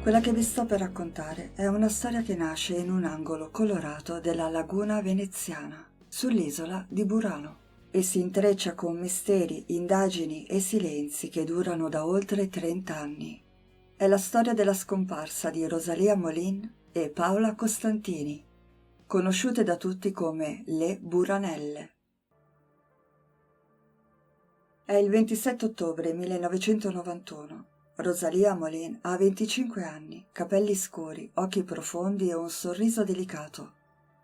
Quella che vi sto per raccontare è una storia che nasce in un angolo colorato della laguna veneziana, sull'isola di Burano, e si intreccia con misteri, indagini e silenzi che durano da oltre 30 anni. È la storia della scomparsa di Rosalia Molin e Paola Costantini, conosciute da tutti come le Buranelle. È il 27 ottobre 1991. Rosalia Molin ha 25 anni, capelli scuri, occhi profondi e un sorriso delicato.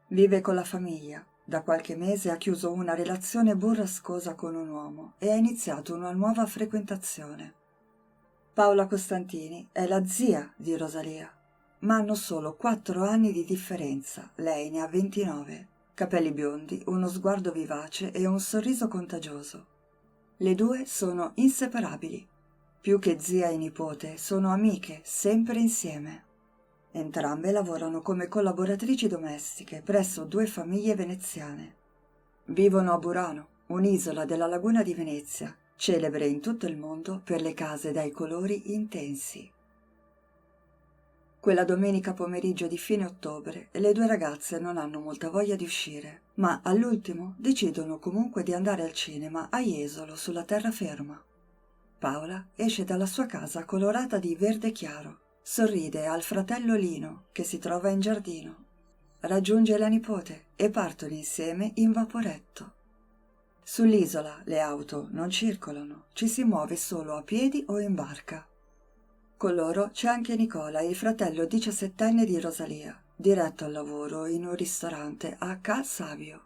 Vive con la famiglia. Da qualche mese ha chiuso una relazione burrascosa con un uomo e ha iniziato una nuova frequentazione. Paola Costantini è la zia di Rosalia, ma hanno solo 4 anni di differenza. Lei ne ha 29, capelli biondi, uno sguardo vivace e un sorriso contagioso. Le due sono inseparabili. Più che zia e nipote, sono amiche, sempre insieme. Entrambe lavorano come collaboratrici domestiche presso 2 famiglie veneziane. Vivono a Burano, un'isola della laguna di Venezia, celebre in tutto il mondo per le case dai colori intensi. Quella domenica pomeriggio di fine ottobre le 2 ragazze non hanno molta voglia di uscire, ma all'ultimo decidono comunque di andare al cinema a Jesolo sulla terraferma. Paola esce dalla sua casa colorata di verde chiaro, sorride al fratello Lino che si trova in giardino. Raggiunge la nipote e partono insieme in vaporetto. Sull'isola le auto non circolano, ci si muove solo a piedi o in barca. Con loro c'è anche Nicola, il fratello 17enne di Rosalia, diretto al lavoro in un ristorante a Ca Savio.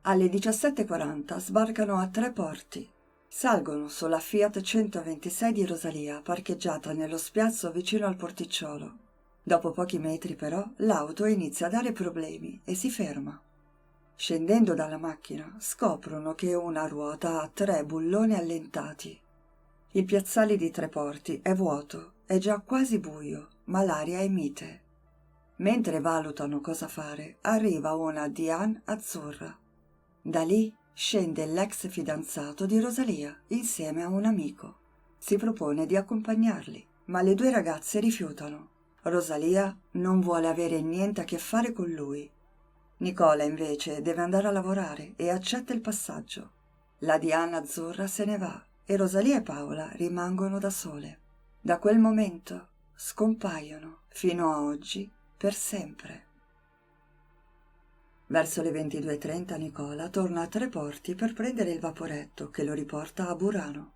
Alle 17:40 sbarcano a Tre Porti. Salgono sulla Fiat 126 di Rosalia, parcheggiata nello spiazzo vicino al porticciolo. Dopo pochi metri, però, l'auto inizia a dare problemi e si ferma. Scendendo dalla macchina, scoprono che una ruota ha 3 bulloni allentati. Il piazzale di Tre Porti è vuoto, è già quasi buio, ma l'aria è mite. Mentre valutano cosa fare, arriva una Diane azzurra. Da lì scende l'ex fidanzato di Rosalia insieme a un amico. Si propone di accompagnarli, ma le 2 ragazze rifiutano. Rosalia non vuole avere niente a che fare con lui. Nicola invece deve andare a lavorare e accetta il passaggio. La Diana azzurra se ne va e Rosalia e Paola rimangono da sole. Da quel momento scompaiono fino a oggi per sempre. Verso le 22:30 Nicola torna a Tre Porti per prendere il vaporetto che lo riporta a Burano.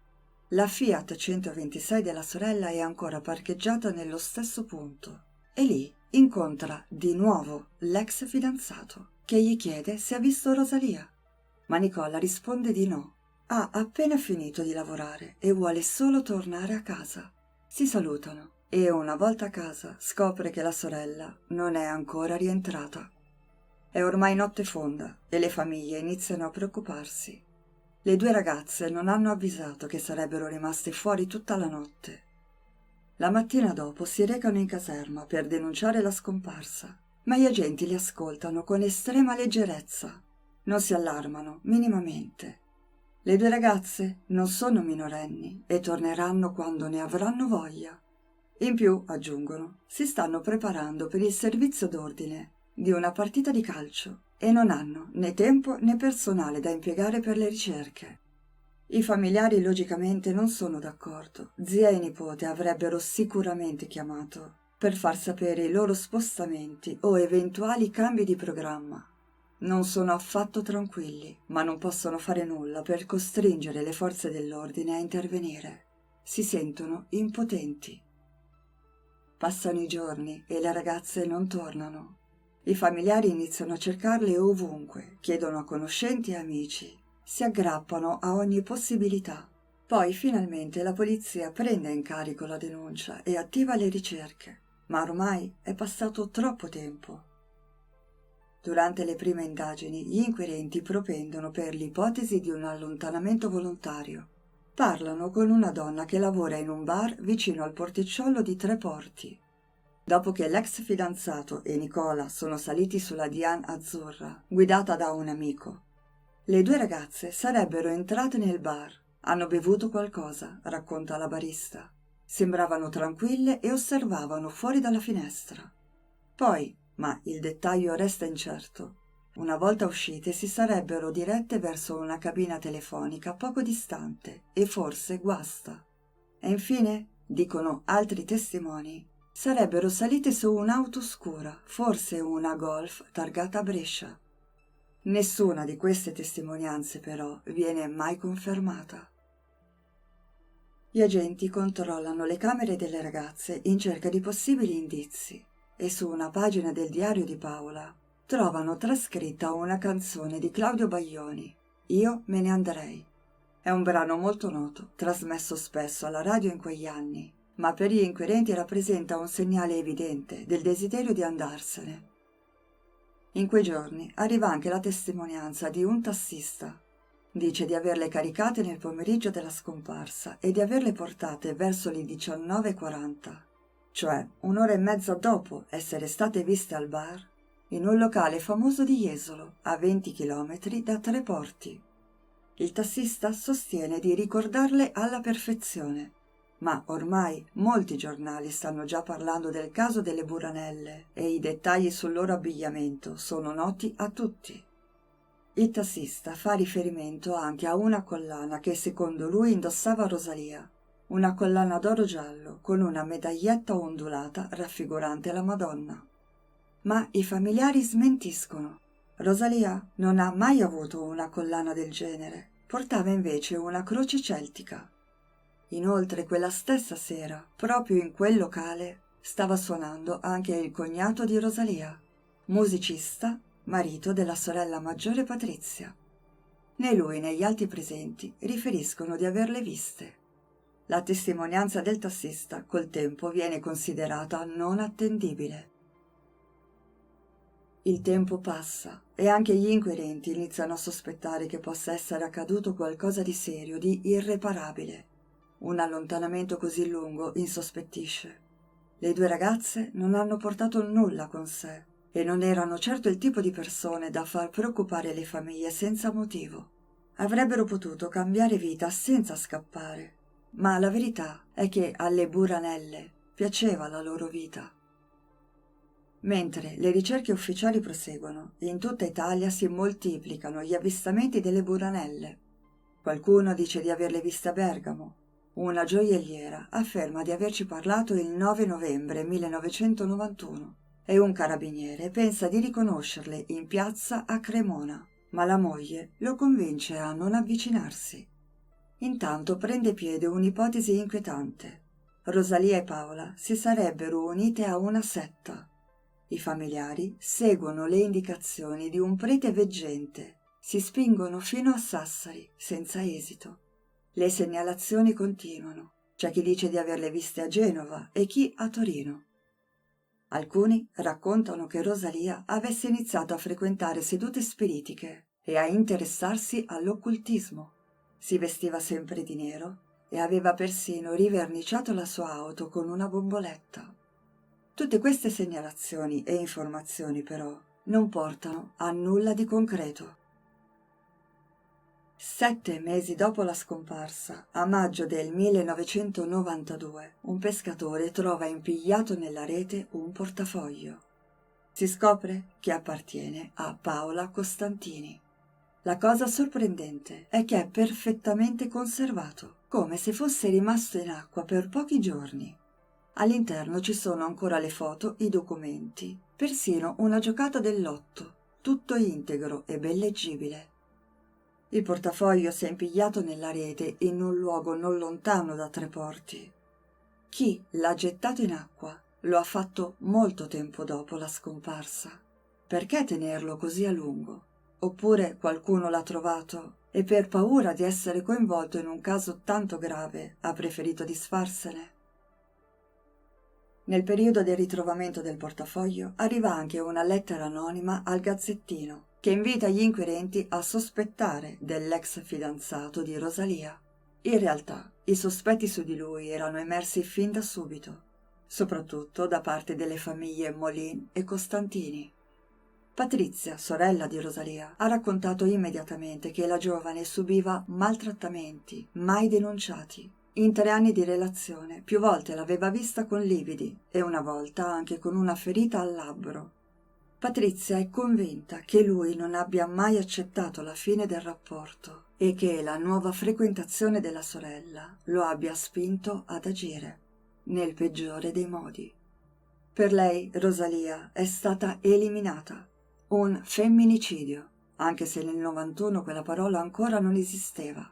La Fiat 126 della sorella è ancora parcheggiata nello stesso punto e lì incontra di nuovo l'ex fidanzato che gli chiede se ha visto Rosalia. Ma Nicola risponde di no. Ha appena finito di lavorare e vuole solo tornare a casa. Si salutano e una volta a casa scopre che la sorella non è ancora rientrata. È ormai notte fonda e le famiglie iniziano a preoccuparsi. Le 2 ragazze non hanno avvisato che sarebbero rimaste fuori tutta la notte. La mattina dopo si recano in caserma per denunciare la scomparsa, ma gli agenti li ascoltano con estrema leggerezza. Non si allarmano minimamente. Le 2 ragazze non sono minorenni e torneranno quando ne avranno voglia. In più, aggiungono, si stanno preparando per il servizio d'ordine di una partita di calcio e non hanno né tempo né personale da impiegare per le ricerche. I familiari logicamente non sono d'accordo. Zia e nipote avrebbero sicuramente chiamato per far sapere i loro spostamenti o eventuali cambi di programma. Non sono affatto tranquilli, ma non possono fare nulla per costringere le forze dell'ordine a intervenire. Si sentono impotenti. Passano i giorni e le ragazze non tornano. I familiari iniziano a cercarle ovunque, chiedono a conoscenti e amici, si aggrappano a ogni possibilità. Poi finalmente la polizia prende in carico la denuncia e attiva le ricerche, ma ormai è passato troppo tempo. Durante le prime indagini gli inquirenti propendono per l'ipotesi di un allontanamento volontario. Parlano con una donna che lavora in un bar vicino al porticciolo di Tre Porti. Dopo che l'ex fidanzato e Nicola sono saliti sulla Diane azzurra, guidata da un amico, le 2 ragazze sarebbero entrate nel bar. Hanno bevuto qualcosa, racconta la barista. Sembravano tranquille e osservavano fuori dalla finestra. Poi, ma il dettaglio resta incerto, una volta uscite si sarebbero dirette verso una cabina telefonica poco distante e forse guasta. E infine, dicono altri testimoni, sarebbero salite su un'auto scura, forse una Golf targata Brescia. Nessuna di queste testimonianze però viene mai confermata. Gli agenti controllano le camere delle ragazze in cerca di possibili indizi e su una pagina del diario di Paola trovano trascritta una canzone di Claudio Baglioni, Io me ne andrei. È un brano molto noto, trasmesso spesso alla radio in quegli anni, ma per gli inquirenti rappresenta un segnale evidente del desiderio di andarsene. In quei giorni arriva anche la testimonianza di un tassista. Dice di averle caricate nel pomeriggio della scomparsa e di averle portate verso le 19:40, cioè un'ora e mezza dopo essere state viste al bar, in un locale famoso di Jesolo, a 20 chilometri da Treporti. Il tassista sostiene di ricordarle alla perfezione, ma ormai molti giornali stanno già parlando del caso delle Buranelle e i dettagli sul loro abbigliamento sono noti a tutti. Il tassista fa riferimento anche a una collana che secondo lui indossava Rosalia, una collana d'oro giallo con una medaglietta ondulata raffigurante la Madonna. Ma i familiari smentiscono. Rosalia non ha mai avuto una collana del genere, portava invece una croce celtica. Inoltre quella stessa sera, proprio in quel locale, stava suonando anche il cognato di Rosalia, musicista, marito della sorella maggiore Patrizia. Né lui né gli altri presenti riferiscono di averle viste. La testimonianza del tassista col tempo viene considerata non attendibile. Il tempo passa e anche gli inquirenti iniziano a sospettare che possa essere accaduto qualcosa di serio, di irreparabile. Un allontanamento così lungo insospettisce. Le due ragazze non hanno portato nulla con sé e non erano certo il tipo di persone da far preoccupare le famiglie senza motivo. Avrebbero potuto cambiare vita senza scappare, ma la verità è che alle Buranelle piaceva la loro vita. Mentre le ricerche ufficiali proseguono, in tutta Italia si moltiplicano gli avvistamenti delle Buranelle. Qualcuno dice di averle viste a Bergamo. Una gioielliera afferma di averci parlato il 9 novembre 1991 e un carabiniere pensa di riconoscerle in piazza a Cremona, ma la moglie lo convince a non avvicinarsi. Intanto prende piede un'ipotesi inquietante. Rosalia e Paola si sarebbero unite a una setta. I familiari seguono le indicazioni di un prete veggente, si spingono fino a Sassari senza esito. Le segnalazioni continuano, c'è chi dice di averle viste a Genova e chi a Torino. Alcuni raccontano che Rosalia avesse iniziato a frequentare sedute spiritiche e a interessarsi all'occultismo. Si vestiva sempre di nero e aveva persino riverniciato la sua auto con una bomboletta. Tutte queste segnalazioni e informazioni però non portano a nulla di concreto. 7 mesi dopo la scomparsa, a maggio del 1992, un pescatore trova impigliato nella rete un portafoglio. Si scopre che appartiene a Paola Costantini. La cosa sorprendente è che è perfettamente conservato, come se fosse rimasto in acqua per pochi giorni. All'interno ci sono ancora le foto, i documenti, persino una giocata del lotto, tutto integro e ben leggibile. Il portafoglio si è impigliato nella rete in un luogo non lontano da Treporti. Chi l'ha gettato in acqua lo ha fatto molto tempo dopo la scomparsa. Perché tenerlo così a lungo? Oppure qualcuno l'ha trovato e per paura di essere coinvolto in un caso tanto grave ha preferito disfarsene? Nel periodo del ritrovamento del portafoglio arriva anche una lettera anonima al Gazzettino che invita gli inquirenti a sospettare dell'ex fidanzato di Rosalia. In realtà i sospetti su di lui erano emersi fin da subito, soprattutto da parte delle famiglie Molin e Costantini. Patrizia, sorella di Rosalia, ha raccontato immediatamente che la giovane subiva maltrattamenti mai denunciati In 3 anni di relazione, più volte l'aveva vista con lividi e una volta anche con una ferita al labbro. Patrizia è convinta che lui non abbia mai accettato la fine del rapporto e che la nuova frequentazione della sorella lo abbia spinto ad agire nel peggiore dei modi. Per lei Rosalia è stata eliminata, un femminicidio, anche se nel 91 quella parola ancora non esisteva.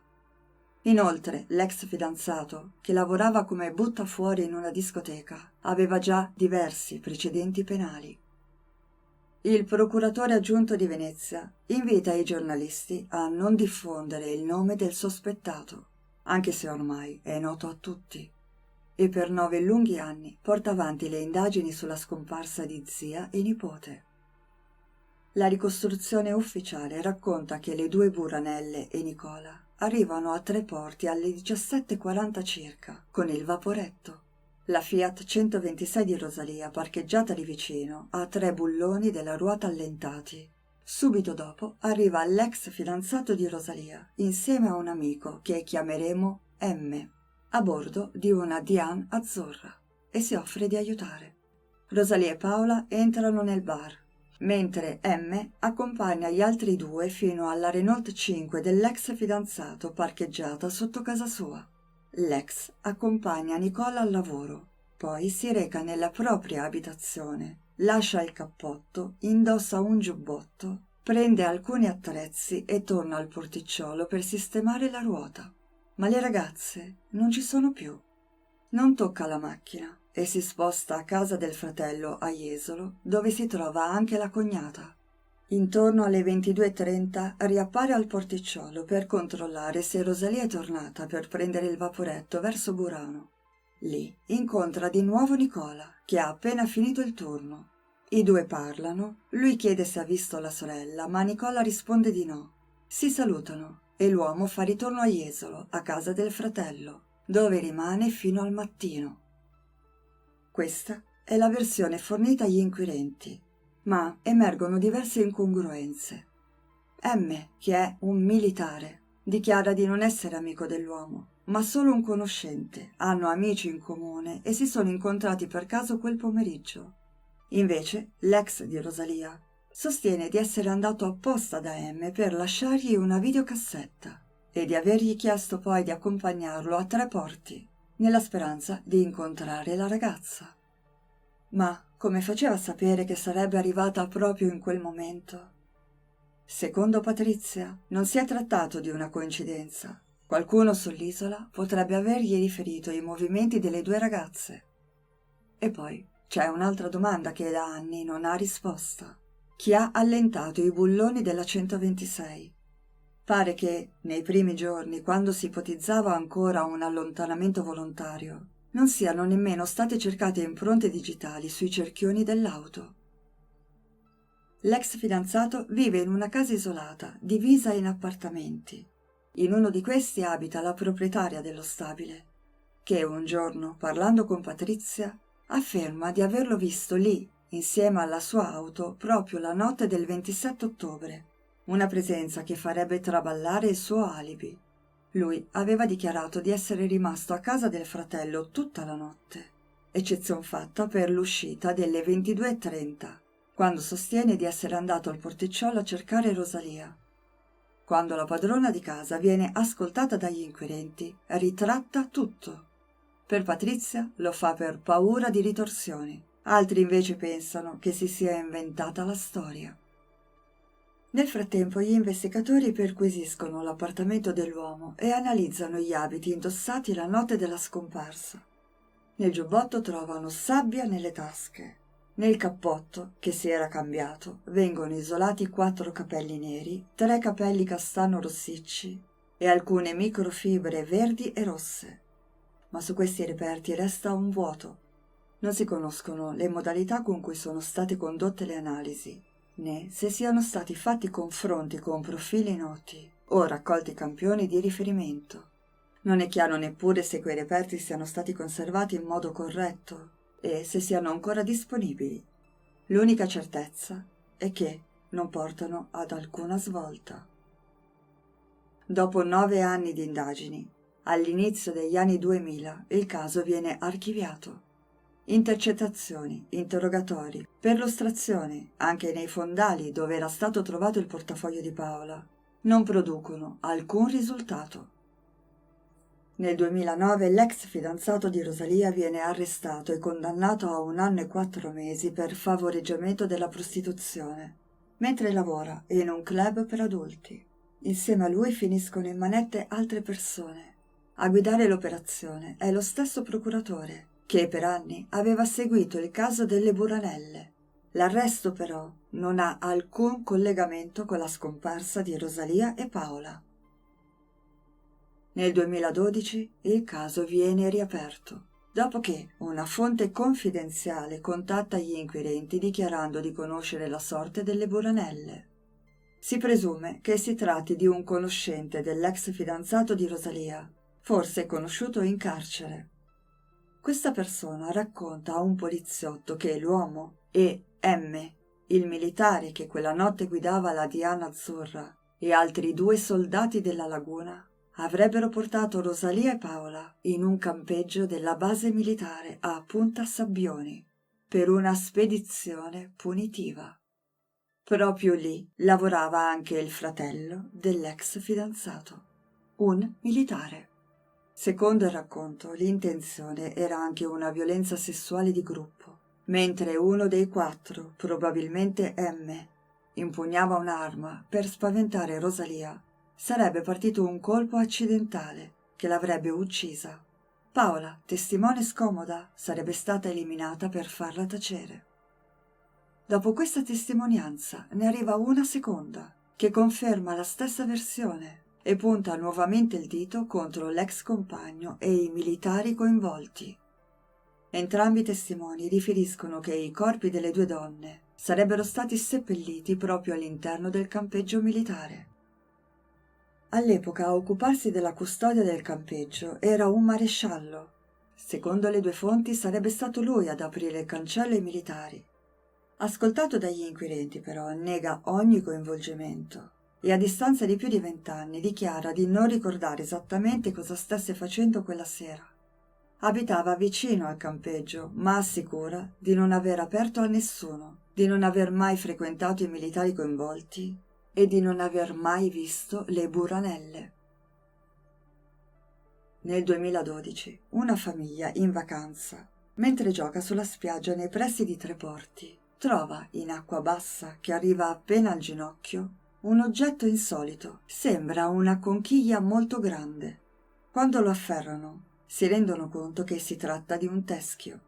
Inoltre, l'ex fidanzato, che lavorava come buttafuori in una discoteca, aveva già diversi precedenti penali. Il procuratore aggiunto di Venezia invita i giornalisti a non diffondere il nome del sospettato, anche se ormai è noto a tutti, e per 9 lunghi anni porta avanti le indagini sulla scomparsa di zia e nipote. La ricostruzione ufficiale racconta che le 2 Buranelle e Nicola arrivano a Treporti alle 17:40 circa con il vaporetto. La Fiat 126 di Rosalia, parcheggiata lì vicino, ha 3 bulloni della ruota allentati. Subito dopo arriva l'ex fidanzato di Rosalia, insieme a un amico che chiameremo M, a bordo di una Diane azzurra, e si offre di aiutare. Rosalia e Paola entrano nel bar, mentre M accompagna gli altri 2 fino alla Renault 5 dell'ex fidanzato parcheggiata sotto casa sua. L'ex accompagna Nicola al lavoro, poi si reca nella propria abitazione, lascia il cappotto, indossa un giubbotto, prende alcuni attrezzi e torna al porticciolo per sistemare la ruota. Ma le ragazze non ci sono più. Non tocca la macchina e si sposta a casa del fratello a Jesolo, dove si trova anche la cognata. Intorno alle 22:30 riappare al porticciolo per controllare se Rosalia è tornata per prendere il vaporetto verso Burano. Lì incontra di nuovo Nicola, che ha appena finito il turno. I 2 parlano, lui chiede se ha visto la sorella, ma Nicola risponde di no. Si salutano e l'uomo fa ritorno a Jesolo, a casa del fratello, dove rimane fino al mattino. Questa è la versione fornita agli inquirenti, ma emergono diverse incongruenze. M, che è un militare, dichiara di non essere amico dell'uomo, ma solo un conoscente. Hanno amici in comune e si sono incontrati per caso quel pomeriggio. Invece, l'ex di Rosalia sostiene di essere andato apposta da M per lasciargli una videocassetta e di avergli chiesto poi di accompagnarlo a Treporti, nella speranza di incontrare la ragazza. Ma come faceva a sapere che sarebbe arrivata proprio in quel momento? Secondo Patrizia, non si è trattato di una coincidenza. Qualcuno sull'isola potrebbe avergli riferito i movimenti delle 2 ragazze. E poi c'è un'altra domanda che da anni non ha risposta. Chi ha allentato i bulloni della 126? Pare che, nei primi giorni, quando si ipotizzava ancora un allontanamento volontario, non siano nemmeno state cercate impronte digitali sui cerchioni dell'auto. L'ex fidanzato vive in una casa isolata, divisa in appartamenti. In uno di questi abita la proprietaria dello stabile, che un giorno, parlando con Patrizia, afferma di averlo visto lì, insieme alla sua auto, proprio la notte del 27 ottobre, una presenza che farebbe traballare il suo alibi. Lui aveva dichiarato di essere rimasto a casa del fratello tutta la notte, eccezion fatta per l'uscita delle 22:30, quando sostiene di essere andato al porticciolo a cercare Rosalia. Quando la padrona di casa viene ascoltata dagli inquirenti, ritratta tutto. Per Patrizia lo fa per paura di ritorsioni, altri invece pensano che si sia inventata la storia. Nel frattempo gli investigatori perquisiscono l'appartamento dell'uomo e analizzano gli abiti indossati la notte della scomparsa. Nel giubbotto trovano sabbia nelle tasche. Nel cappotto, che si era cambiato, vengono isolati 4 capelli neri, 3 capelli castano rossicci e alcune microfibre verdi e rosse. Ma su questi reperti resta un vuoto. Non si conoscono le modalità con cui sono state condotte le analisi, né se siano stati fatti confronti con profili noti o raccolti campioni di riferimento. Non è chiaro neppure se quei reperti siano stati conservati in modo corretto e se siano ancora disponibili. L'unica certezza è che non portano ad alcuna svolta. Dopo 9 anni di indagini, All'inizio degli anni 2000 il caso viene archiviato. Intercettazioni, interrogatori, perlustrazioni, anche nei fondali dove era stato trovato il portafoglio di Paola, non producono alcun risultato. Nel 2009 l'ex fidanzato di Rosalia viene arrestato e condannato a 1 anno e 4 mesi per favoreggiamento della prostituzione, mentre lavora in un club per adulti. Insieme a lui finiscono in manette altre persone. A guidare l'operazione è lo stesso procuratore che per anni aveva seguito il caso delle Buranelle. L'arresto però non ha alcun collegamento con la scomparsa di Rosalia e Paola. Nel 2012 il caso viene riaperto, dopo che una fonte confidenziale contatta gli inquirenti dichiarando di conoscere la sorte delle Buranelle. Si presume che si tratti di un conoscente dell'ex fidanzato di Rosalia, forse conosciuto in carcere. Questa persona racconta a un poliziotto che l'uomo e M, il militare che quella notte guidava la Diana Azzurra, e altri 2 soldati della laguna avrebbero portato Rosalia e Paola in un campeggio della base militare a Punta Sabbioni per una spedizione punitiva. Proprio lì lavorava anche il fratello dell'ex fidanzato, un militare. Secondo il racconto, l'intenzione era anche una violenza sessuale di gruppo, mentre uno dei 4, probabilmente M, impugnava un'arma per spaventare Rosalia. Sarebbe partito un colpo accidentale che l'avrebbe uccisa. Paola, testimone scomoda, sarebbe stata eliminata per farla tacere. Dopo questa testimonianza ne arriva una seconda, che conferma la stessa versione e punta nuovamente il dito contro l'ex compagno e i militari coinvolti. Entrambi i testimoni riferiscono che i corpi delle 2 donne sarebbero stati seppelliti proprio all'interno del campeggio militare. All'epoca a occuparsi della custodia del campeggio era un maresciallo. Secondo le 2 fonti sarebbe stato lui ad aprire il cancello ai militari. Ascoltato dagli inquirenti però nega ogni coinvolgimento e a distanza di più di 20 anni dichiara di non ricordare esattamente cosa stesse facendo quella sera. Abitava vicino al campeggio, ma assicura di non aver aperto a nessuno, di non aver mai frequentato i militari coinvolti e di non aver mai visto le Buranelle. Nel 2012 una famiglia in vacanza, mentre gioca sulla spiaggia nei pressi di Treporti, trova in acqua bassa che arriva appena al ginocchio un oggetto insolito. Sembra una conchiglia molto grande. Quando lo afferrano si rendono conto che si tratta di un teschio.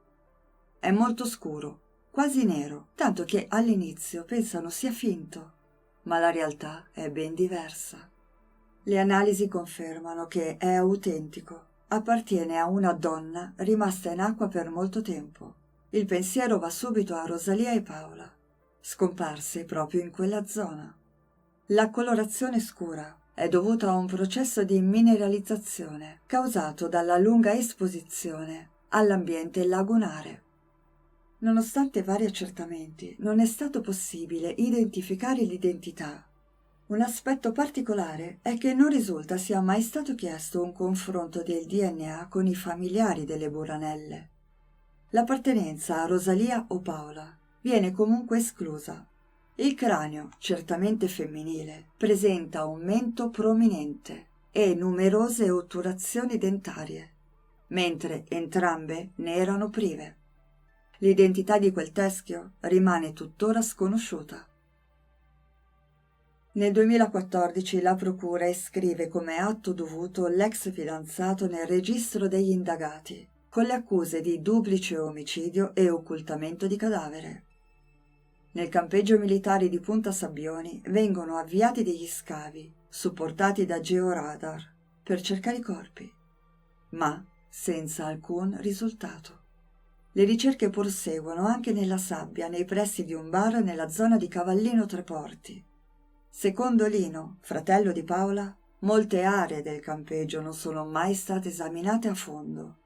È molto scuro, quasi nero, tanto che all'inizio pensano sia finto, ma la realtà è ben diversa. Le analisi confermano che è autentico, appartiene a una donna rimasta in acqua per molto tempo. Il pensiero va subito a Rosalia e Paola, scomparse proprio in quella zona. La colorazione scura è dovuta a un processo di mineralizzazione causato dalla lunga esposizione all'ambiente lagunare. Nonostante vari accertamenti, non è stato possibile identificare l'identità. Un aspetto particolare è che non risulta sia mai stato chiesto un confronto del DNA con i familiari delle Buranelle. L'appartenenza a Rosalia o Paola viene comunque esclusa. Il cranio, certamente femminile, presenta un mento prominente e numerose otturazioni dentarie, mentre entrambe ne erano prive. L'identità di quel teschio rimane tuttora sconosciuta. Nel 2014 la procura iscrive come atto dovuto l'ex fidanzato nel registro degli indagati, con le accuse di duplice omicidio e occultamento di cadavere. Nel campeggio militare di Punta Sabbioni vengono avviati degli scavi, supportati da georadar, per cercare i corpi, ma senza alcun risultato. Le ricerche proseguono anche nella sabbia, nei pressi di un bar nella zona di Cavallino Treporti. Secondo Lino, fratello di Paola, molte aree del campeggio non sono mai state esaminate a fondo.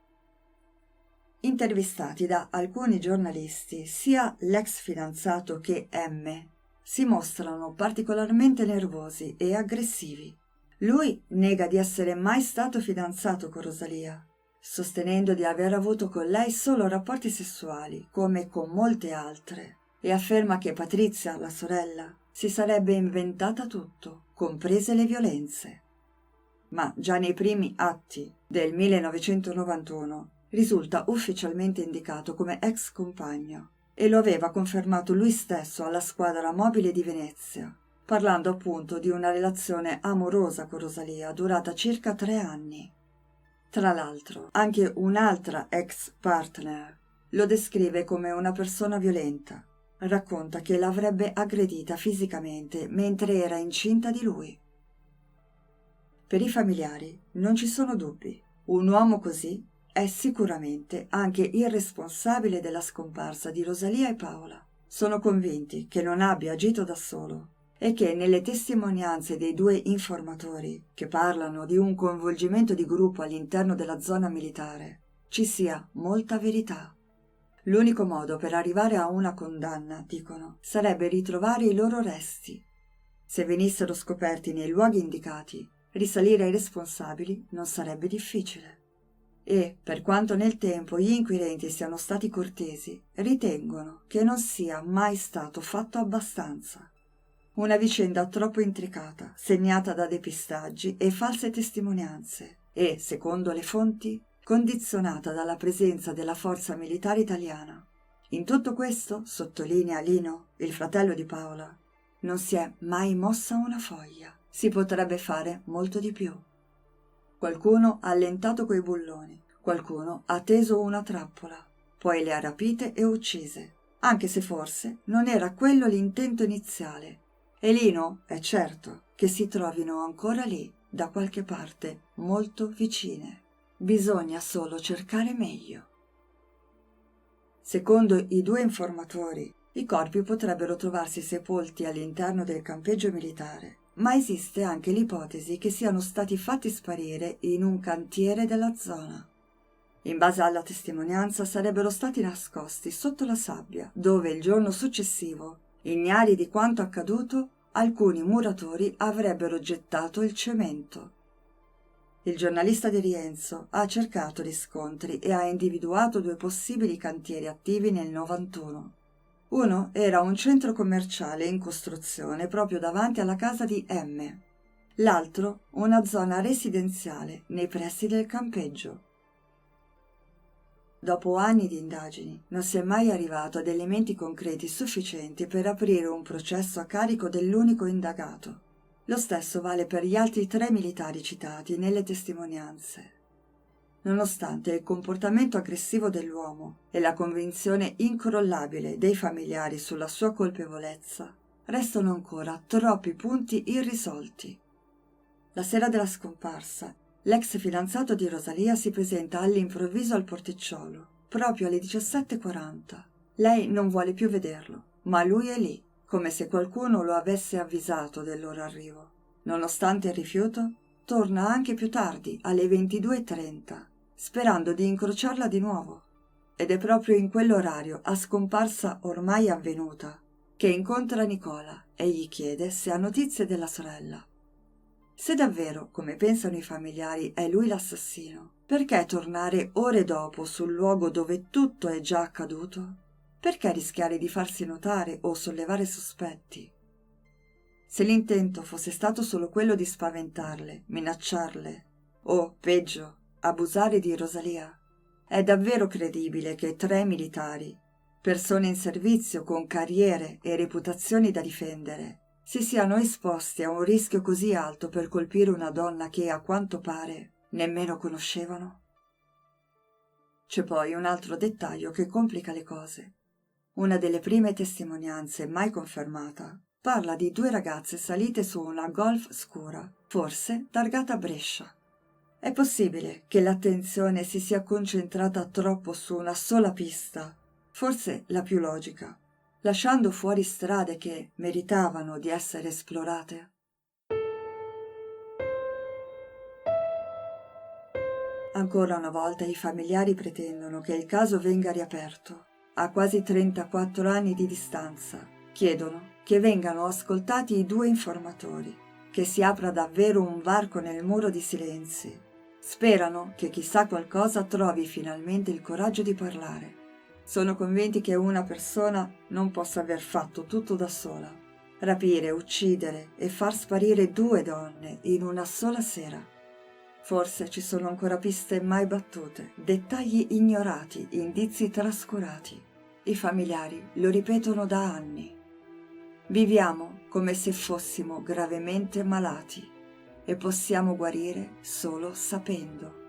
Intervistati da alcuni giornalisti, sia l'ex fidanzato che M si mostrano particolarmente nervosi e aggressivi. Lui nega di essere mai stato fidanzato con Rosalia, sostenendo di aver avuto con lei solo rapporti sessuali, come con molte altre, e afferma che Patrizia, la sorella, si sarebbe inventata tutto, comprese le violenze. Ma già nei primi atti del 1991 risulta ufficialmente indicato come ex compagno e lo aveva confermato lui stesso alla squadra mobile di Venezia, parlando appunto di una relazione amorosa con Rosalia durata circa 3 anni. Tra l'altro, anche un'altra ex partner lo descrive come una persona violenta. Racconta che l'avrebbe aggredita fisicamente mentre era incinta di lui. Per i familiari non ci sono dubbi. Un uomo così è sicuramente anche il responsabile della scomparsa di Rosalia e Paola. Sono convinti che non abbia agito da solo e che nelle testimonianze dei 2 informatori, che parlano di un coinvolgimento di gruppo all'interno della zona militare, ci sia molta verità. L'unico modo per arrivare a una condanna, dicono, sarebbe ritrovare i loro resti. Se venissero scoperti nei luoghi indicati, risalire ai responsabili non sarebbe difficile. E, per quanto nel tempo gli inquirenti siano stati cortesi, ritengono che non sia mai stato fatto abbastanza. Una vicenda troppo intricata, segnata da depistaggi e false testimonianze e, secondo le fonti, condizionata dalla presenza della forza militare italiana. In tutto questo, sottolinea Lino, il fratello di Paola, non si è mai mossa una foglia. Si potrebbe fare molto di più. Qualcuno ha allentato quei bulloni, qualcuno ha teso una trappola, poi le ha rapite e uccise, anche se forse non era quello l'intento iniziale. E Lino è certo che si trovino ancora lì, da qualche parte, molto vicine. Bisogna solo cercare meglio. Secondo i 2 informatori, i corpi potrebbero trovarsi sepolti all'interno del campeggio militare, ma esiste anche l'ipotesi che siano stati fatti sparire in un cantiere della zona. In base alla testimonianza sarebbero stati nascosti sotto la sabbia, dove il giorno successivo, ignari di quanto accaduto, alcuni muratori avrebbero gettato il cemento. Il giornalista di Rienzo ha cercato riscontri e ha individuato 2 possibili cantieri attivi nel 91. Uno era un centro commerciale in costruzione proprio davanti alla casa di M. L'altro una zona residenziale nei pressi del campeggio. Dopo anni di indagini non si è mai arrivato ad elementi concreti sufficienti per aprire un processo a carico dell'unico indagato. Lo stesso vale per gli altri 3 militari citati nelle testimonianze. Nonostante il comportamento aggressivo dell'uomo e la convinzione incrollabile dei familiari sulla sua colpevolezza, restano ancora troppi punti irrisolti. La sera della scomparsa, l'ex fidanzato di Rosalia si presenta all'improvviso al porticciolo, proprio alle 17:40. Lei non vuole più vederlo, ma lui è lì, come se qualcuno lo avesse avvisato del loro arrivo. Nonostante il rifiuto, torna anche più tardi, alle 22:30, sperando di incrociarla di nuovo. Ed è proprio in quell'orario, a scomparsa ormai avvenuta, che incontra Nicola e gli chiede se ha notizie della sorella. Se davvero, come pensano i familiari, è lui l'assassino, perché tornare ore dopo sul luogo dove tutto è già accaduto? Perché rischiare di farsi notare o sollevare sospetti? Se l'intento fosse stato solo quello di spaventarle, minacciarle o, peggio, abusare di Rosalia, è davvero credibile che 3 militari, persone in servizio con carriere e reputazioni da difendere, si siano esposti a un rischio così alto per colpire una donna che, a quanto pare, nemmeno conoscevano? C'è poi un altro dettaglio che complica le cose. Una delle prime testimonianze mai confermata parla di 2 ragazze salite su una Golf scura, forse targata Brescia. È possibile che l'attenzione si sia concentrata troppo su una sola pista, forse la più logica, lasciando fuori strade che meritavano di essere esplorate? Ancora una volta i familiari pretendono che il caso venga riaperto. A quasi 34 anni di distanza, chiedono che vengano ascoltati i 2 informatori. che si apra davvero un varco nel muro di silenzi. Sperano che chi sa qualcosa trovi finalmente il coraggio di parlare. Sono convinti che una persona non possa aver fatto tutto da sola. Rapire, uccidere e far sparire 2 donne in una sola sera. Forse ci sono ancora piste mai battute, dettagli ignorati, indizi trascurati. I familiari lo ripetono da anni. Viviamo come se fossimo gravemente malati e possiamo guarire solo sapendo.